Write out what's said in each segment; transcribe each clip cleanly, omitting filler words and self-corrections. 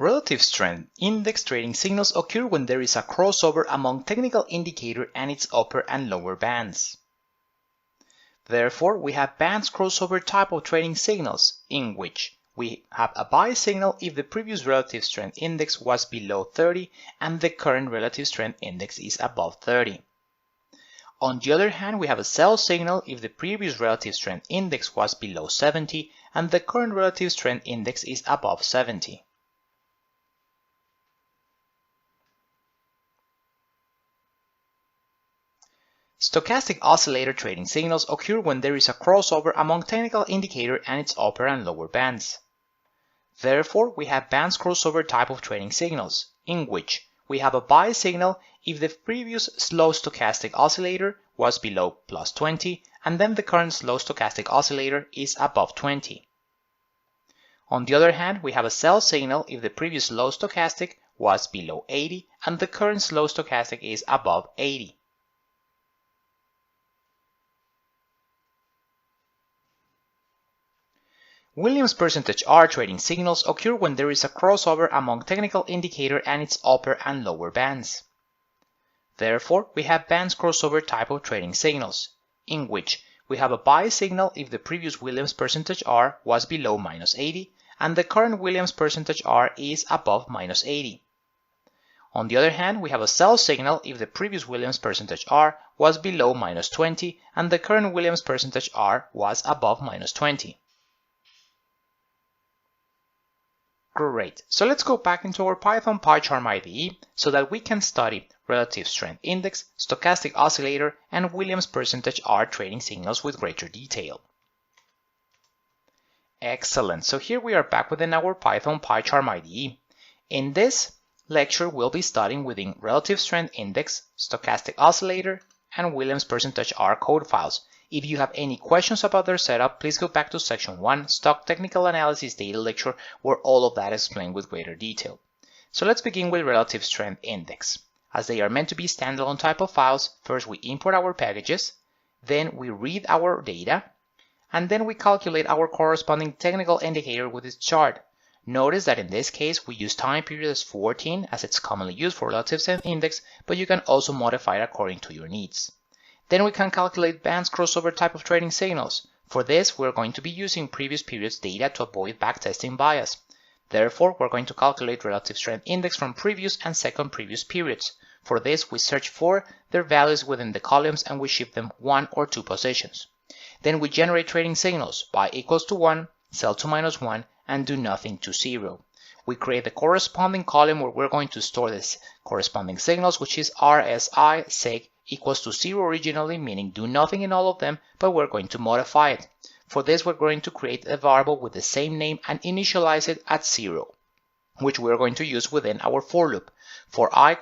Relative strength index trading signals occur when there is a crossover among technical indicator and its upper and lower bands. Therefore, we have bands crossover type of trading signals in which we have a buy signal if the previous relative strength index was below 30 and the current relative strength index is above 30. On the other hand, we have a sell signal if the previous relative strength index was below 70 and the current relative strength index is above 70. Stochastic oscillator trading signals occur when there is a crossover among technical indicator and its upper and lower bands. Therefore, we have bands crossover type of trading signals, in which we have a buy signal if the previous slow stochastic oscillator was below plus 20 and then the current slow stochastic oscillator is above 20. On the other hand, we have a sell signal if the previous slow stochastic was below 80 and the current slow stochastic is above 80. Williams percentage R trading signals occur when there is a crossover among technical indicator and its upper and lower bands. Therefore, we have bands crossover type of trading signals, in which we have a buy signal if the previous Williams percentage R was below minus 80 and the current Williams percentage R is above minus 80. On the other hand, we have a sell signal if the previous Williams percentage R was below minus 20 and the current Williams percentage R was above minus 20. Great, so let's go back into our Python PyCharm IDE so that we can study relative strength index, stochastic oscillator, and Williams percentage R trading signals with greater detail. Excellent, so here we are back within our Python PyCharm IDE. In this lecture, we'll be studying within relative strength index, stochastic oscillator, and Williams percentage R code files. If you have any questions about their setup, please go back to section 1, Stock Technical Analysis Data Lecture, where all of that is explained with greater detail. So let's begin with relative strength index. As they are meant to be standalone type of files, first we import our packages, then we read our data, and then we calculate our corresponding technical indicator with its chart. Notice that in this case, we use time period as 14 as it's commonly used for relative strength index, but you can also modify it according to your needs. Then we can calculate bands crossover type of trading signals. For this, we're going to be using previous periods data to avoid backtesting bias. Therefore, we're going to calculate relative strength index from previous and second previous periods. For this, we search for their values within the columns and we shift them 1 or 2 positions. Then we generate trading signals, buy equals to 1, sell to minus 1, and do nothing to 0. We create the corresponding column where we're going to store this corresponding signals, which is RSI seg equals to 0 originally, meaning do nothing in all of them, but we're going to modify it. For this, we're going to create a variable with the same name and initialize it at 0, which we're going to use within our for loop. For I,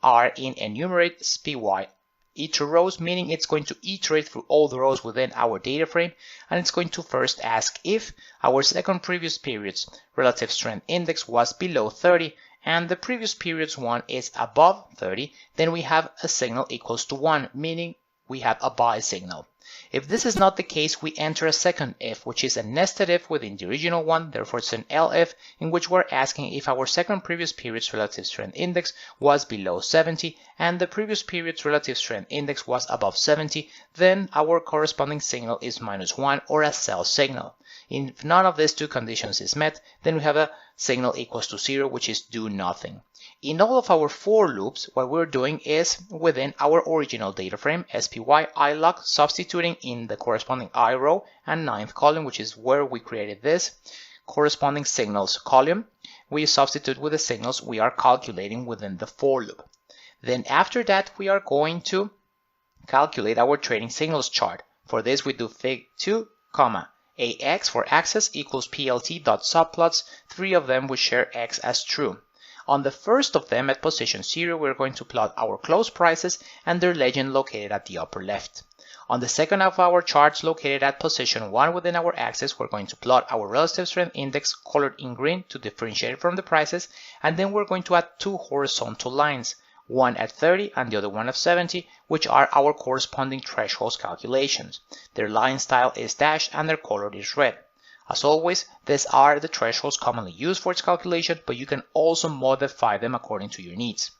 R in enumerate SPY each rows, meaning it's going to iterate through all the rows within our data frame, and it's going to first ask if our second previous period's relative strength index was below 30 and the previous period's one is above 30, then we have a signal equals to 1, meaning we have a buy signal. If this is not the case, we enter a second if, which is a nested if within the original one, therefore it's an elif, in which we're asking if our second previous period's relative strength index was below 70 and the previous period's relative strength index was above 70, then our corresponding signal is -1 or a sell signal. If none of these two conditions is met, then we have a signal equals to 0, which is do nothing. In all of our for loops, what we're doing is within our original data frame, SPY iLog, substituting in the corresponding I row and 9th column, which is where we created this corresponding signals column, we substitute with the signals we are calculating within the for loop. Then after that, we are going to calculate our trading signals chart. For this, we do fig2, AX for axis equals PLT.subplots, 3 of them we share X as true. On the first of them at position 0, we're going to plot our close prices and their legend located at the upper left. On the second of our charts located at position 1 within our axis, we're going to plot our relative strength index colored in green to differentiate it from the prices, and then we're going to add 2 horizontal lines, one at 30 and the other one at 70, which are our corresponding thresholds calculations. Their line style is dashed and their color is red. As always, these are the thresholds commonly used for its calculation, but you can also modify them according to your needs.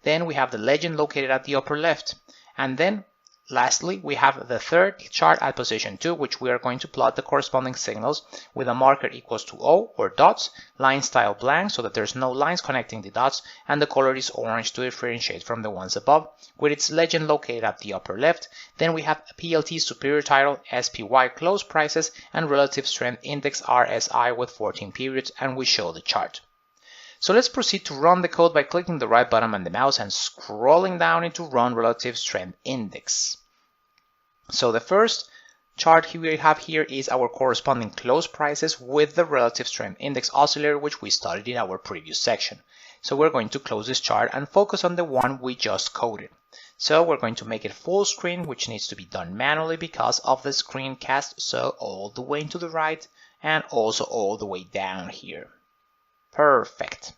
Then we have the legend located at the upper left. And then lastly, we have the third chart at position 2, which we are going to plot the corresponding signals with a marker equals to O or dots, line style blank so that there's no lines connecting the dots, and the color is orange to differentiate from the ones above, with its legend located at the upper left. Then we have PLT superior title, SPY close prices, and relative strength index RSI with 14 periods, and we show the chart. So let's proceed to run the code by clicking the right button on the mouse and scrolling down into Run Relative Strength Index. So the first chart we have here is our corresponding close prices with the Relative Strength Index oscillator, which we studied in our previous section. So we're going to close this chart and focus on the one we just coded. So we're going to make it full screen, which needs to be done manually because of the screencast, so all the way to the right and also all the way down here. Perfect.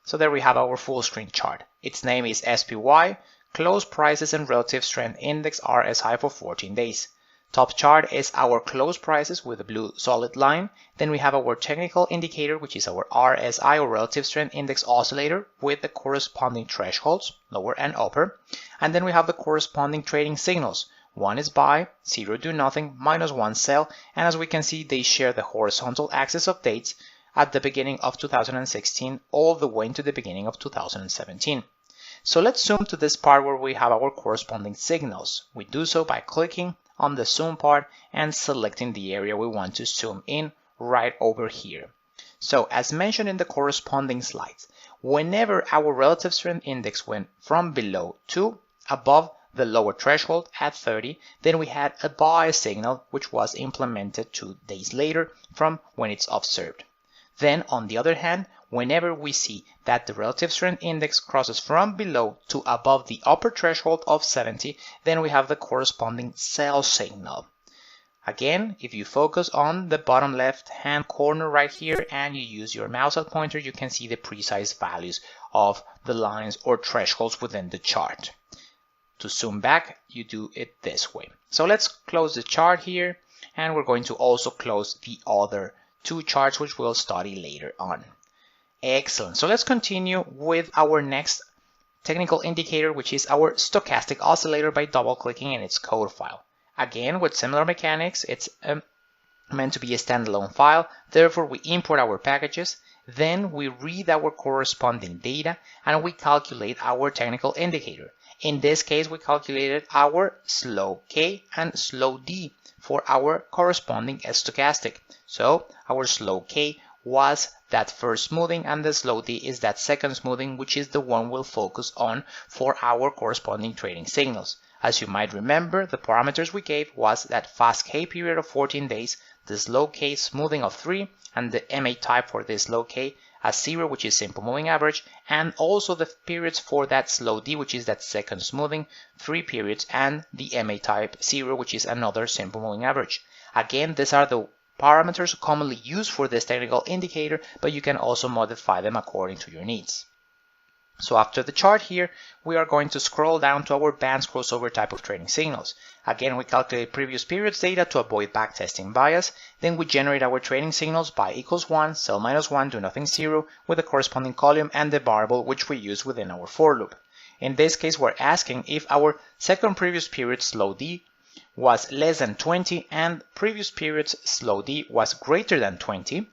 So there we have our full screen chart. Its name is SPY, close prices and relative strength index RSI for 14 days. Top chart is our close prices with a blue solid line. Then we have our technical indicator, which is our RSI or relative strength index oscillator with the corresponding thresholds, lower and upper. And then we have the corresponding trading signals. 1 is buy, 0 do nothing, -1 sell, and as we can see, they share the horizontal axis of dates at the beginning of 2016 all the way into the beginning of 2017. So let's zoom to this part where we have our corresponding signals. We do so by clicking on the zoom part and selecting the area we want to zoom in right over here. So as mentioned in the corresponding slides, whenever our relative strength index went from below to above the lower threshold at 30, then we had a buy signal which was implemented 2 days later from when it's observed. Then, on the other hand, whenever we see that the relative strength index crosses from below to above the upper threshold of 70, then we have the corresponding sell signal. Again, if you focus on the bottom left hand corner right here and you use your mouse pointer, you can see the precise values of the lines or thresholds within the chart. To zoom back, you do it this way. So let's close the chart here, and we're going to also close the other 2 charts which we'll study later on. Excellent. So let's continue with our next technical indicator, which is our stochastic oscillator, by double-clicking in its code file. Again, with similar mechanics, it's meant to be a standalone file. Therefore, we import our packages, then we read our corresponding data, and we calculate our technical indicator. In this case, we calculated our slow K and slow D for our corresponding stochastic. So our slow K was that first smoothing, and the slow D is that second smoothing, which is the one we'll focus on for our corresponding trading signals. As you might remember, the parameters we gave was that fast K period of 14 days, the slow K smoothing of 3, and the MA type for this slow K as 0, which is simple moving average, and also the periods for that slow D, which is that second smoothing, 3 periods, and the MA type 0, which is another simple moving average. Again, these are the parameters commonly used for this technical indicator, but you can also modify them according to your needs. So after the chart here, we are going to scroll down to our bands crossover type of trading signals. Again, we calculate previous periods data to avoid backtesting bias. Then we generate our trading signals buy equals 1, sell -1, do nothing 0, with the corresponding column and the variable which we use within our for loop. In this case, we're asking if our second previous period slow D was less than 20 and previous period's slow D was greater than 20,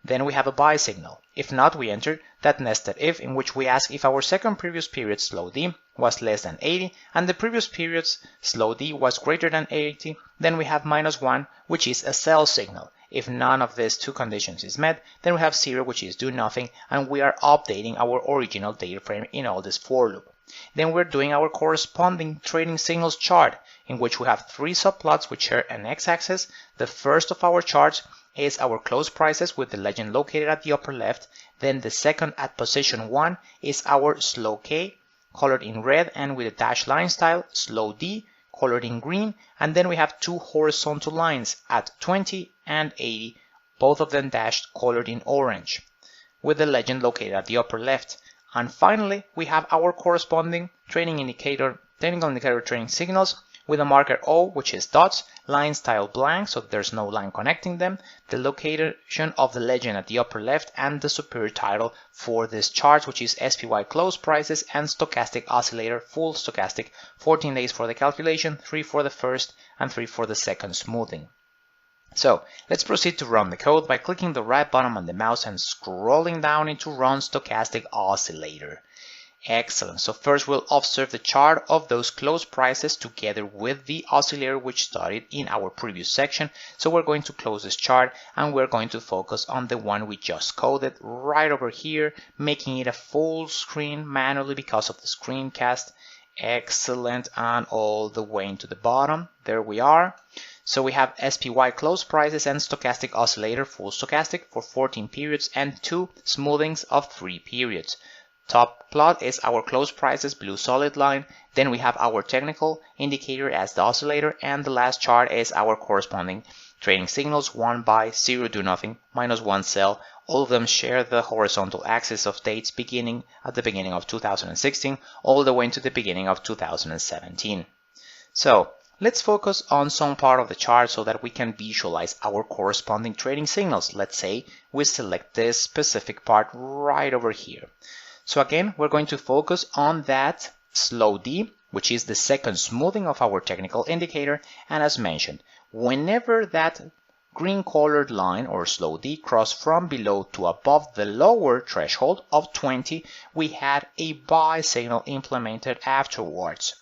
then we have a buy signal. If not, we enter that nested if, in which we ask if our second previous period slow D was less than 80 and the previous period's slow D was greater than 80, then we have -1, which is a sell signal. If none of these 2 conditions is met, then we have 0, which is do nothing, and we are updating our original data frame in all this for loop. Then we're doing our corresponding trading signals chart, in which we have 3 subplots which share an x-axis. The first of our charts is our close prices with the legend located at the upper left. Then the second at position 1 is our slow K, colored in red and with a dashed line style, slow D, colored in green, and then we have 2 horizontal lines at 20 and 80, both of them dashed colored in orange, with the legend located at the upper left. And finally, we have our corresponding trading indicator, technical indicator trading signals with a marker O, which is dots, line style blank, so there's no line connecting them, the location of the legend at the upper left, and the superior title for this chart, which is SPY close prices and stochastic oscillator, full stochastic, 14 days for the calculation, 3 for the first and 3 for the second smoothing. So let's proceed to run the code by clicking the right button on the mouse and scrolling down into Run Stochastic Oscillator. Excellent. So first we'll observe the chart of those close prices together with the oscillator which started in our previous section. So we're going to close this chart and we're going to focus on the one we just coded right over here, making it a full screen manually because of the screencast. Excellent. And all the way into the bottom. There we are. So we have SPY close prices and stochastic oscillator, full stochastic, for 14 periods and 2 smoothings of 3 periods. Top plot is our close prices, blue solid line. Then we have our technical indicator as the oscillator, and the last chart is our corresponding trading signals: 1 buy, 0 do nothing, -1 sell. All of them share the horizontal axis of dates beginning at the beginning of 2016 all the way into the beginning of 2017. So let's focus on some part of the chart so that we can visualize our corresponding trading signals. Let's say we select this specific part right over here. So again, we're going to focus on that slow D, which is the second smoothing of our technical indicator. And as mentioned, whenever that green colored line or slow D crossed from below to above the lower threshold of 20, we had a buy signal implemented afterwards.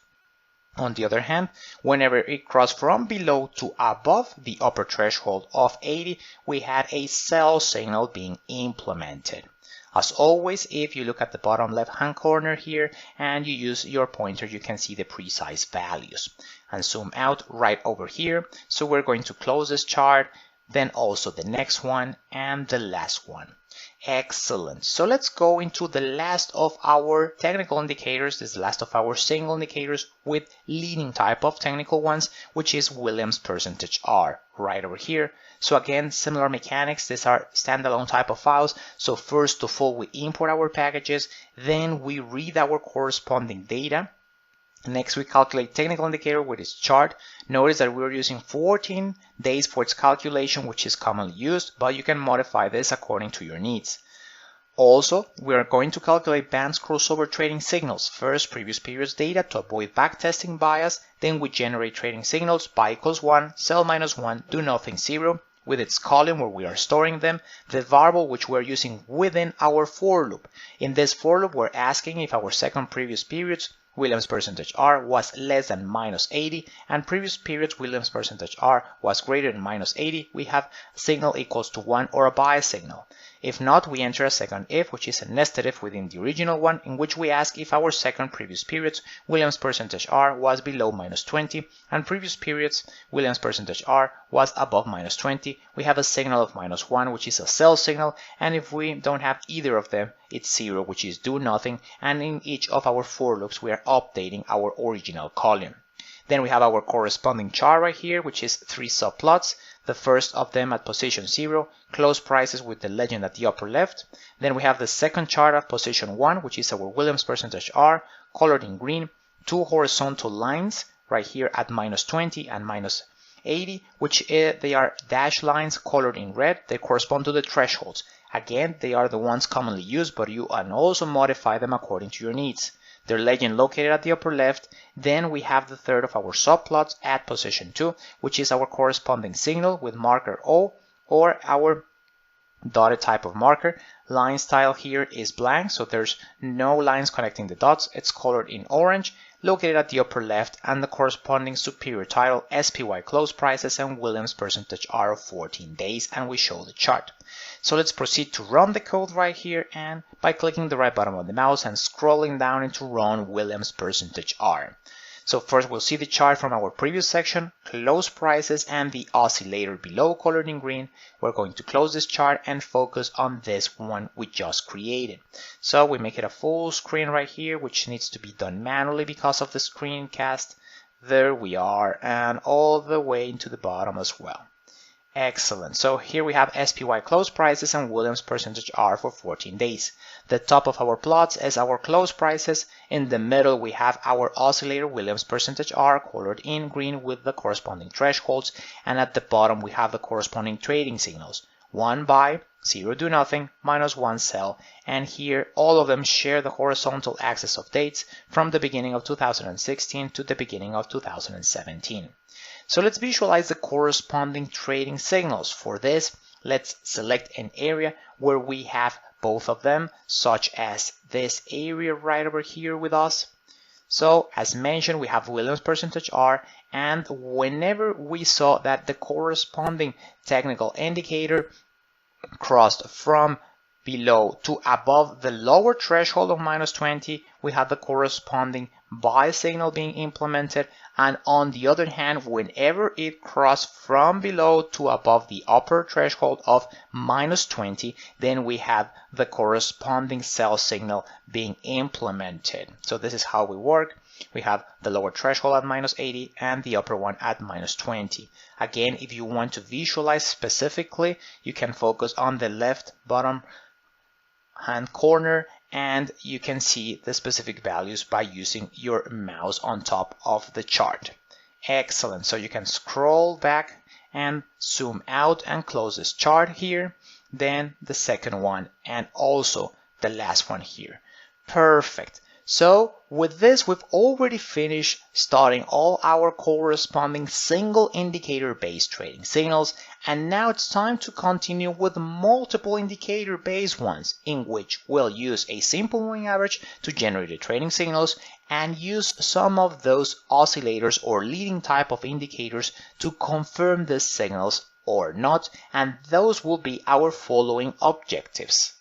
On the other hand, whenever it crossed from below to above the upper threshold of 80, we had a sell signal being implemented. As always, if you look at the bottom left-hand corner here and you use your pointer, you can see the precise values. And zoom out right over here. So we're going to close this chart, then also the next one and the last one. Excellent. So let's go into the last of our technical indicators. This is the last of our single indicators with leading type of technical ones, which is Williams percentage R right over here. So again, similar mechanics. These are standalone type of files. So first of all, we import our packages, then we read our corresponding data. Next, we calculate technical indicator with its chart. Notice that we're using 14 days for its calculation, which is commonly used, but you can modify this according to your needs. Also, we are going to calculate bands crossover trading signals. First, previous periods data to avoid backtesting bias. Then we generate trading signals: buy equals 1, sell -1, do nothing 0, with its column where we are storing them, the variable which we're using within our for loop. In this for loop, we're asking if our second previous periods Williams percentage R was less than -80 and previous periods Williams percentage R was greater than -80, we have a signal equals to 1 or a buy signal. If not, we enter a second if, which is a nested if within the original one, in which we ask if our second previous periods Williams percentage R was below -20 and previous periods Williams percentage R was above -20. We have a signal of -1, which is a sell signal, and if we don't have either of them, it's 0, which is do nothing, and in each of our for loops we are updating our original column. Then we have our corresponding chart right here, which is 3 subplots. The first of them at position 0, close prices with the legend at the upper left. Then we have the second chart at position 1, which is our Williams percentage R, colored in green, 2 horizontal lines right here at -20 and -80, which they are dashed lines colored in red. They correspond to the thresholds. Again, they are the ones commonly used, but you can also modify them according to your needs. Their legend located at the upper left. Then we have the third of our subplots at position 2, which is our corresponding signal with marker O or our dotted type of marker. Line style here is blank, so there's no lines connecting the dots. It's colored in orange, located at the upper left, and the corresponding superior title SPY close prices and Williams percentage R of 14 days, and we show the chart. So let's proceed to run the code right here, and by clicking the right button on the mouse and scrolling down into run Williams percentage R. So first we'll see the chart from our previous section, close prices and the oscillator below colored in green. We're going to close this chart and focus on this one we just created. So we make it a full screen right here, which needs to be done manually because of the screencast. There we are, and all the way into the bottom as well. Excellent. So here we have SPY close prices and Williams percentage R for 14 days. The top of our plots is our close prices. In the middle, we have our oscillator Williams percentage R colored in green with the corresponding thresholds. And at the bottom, we have the corresponding trading signals. 1 buy, 0 do nothing, -1 sell. And here, all of them share the horizontal axis of dates from the beginning of 2016 to the beginning of 2017. So let's visualize the corresponding trading signals. For this, let's select an area where we have both of them, such as this area right over here with us. So as mentioned, we have Williams percentage R, and whenever we saw that the corresponding technical indicator crossed from below to above the lower threshold of -20, we have the corresponding buy signal being implemented, and on the other hand, whenever it crossed from below to above the upper threshold of -20, then we have the corresponding sell signal being implemented. So this is how we work. We have the lower threshold at -80 and the upper one at -20. Again, if you want to visualize specifically, you can focus on the left bottom hand corner and you can see the specific values by using your mouse on top of the chart. Excellent. So you can scroll back and zoom out and close this chart here, then the second one, and also the last one here. Perfect. So with this, we've already finished starting all our corresponding single indicator based trading signals, and now it's time to continue with multiple indicator based ones, in which we'll use a simple moving average to generate the trading signals and use some of those oscillators or leading type of indicators to confirm the signals or not, and those will be our following objectives.